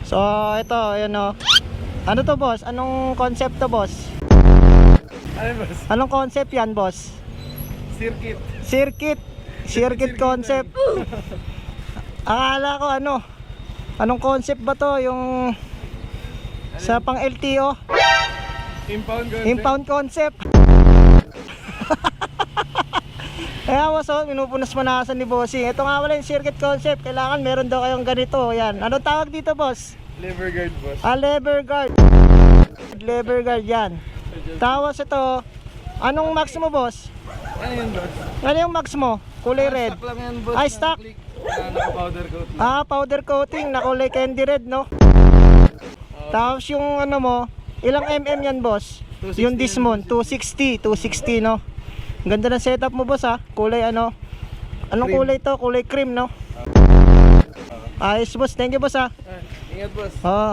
So ito, ayan o. Ano to boss? Anong concept to boss? Ano boss? Anong concept yan boss? Circuit. Circuit concept. Akala ko ano, anong concept ba to? Yung sa pang LTO? Impound concept. Kaya boss, minupunas manasan ni bossing. Ito nga wala yung circuit concept. Kailangan meron daw kayong ganito. Yan. Anong tawag dito boss? Lever guard boss. Lever guard. Lever guard yan. Tapos ito, anong max mo boss? Ano yun boss? Ano yung max mo? Kulay red. Stock lang yan boss. Ay, stock. Naka-powder coat lang. Powder coating na kulay candy red, no? Tapos yung ano mo, ilang yan boss? 260 Yung Dismon, 260, no? Ganda ng setup mo boss ha. Kulay ano? Anong Cream. kulay to? Kulay cream, no? Ayos boss, thank you boss ha. Ingat boss. Oo.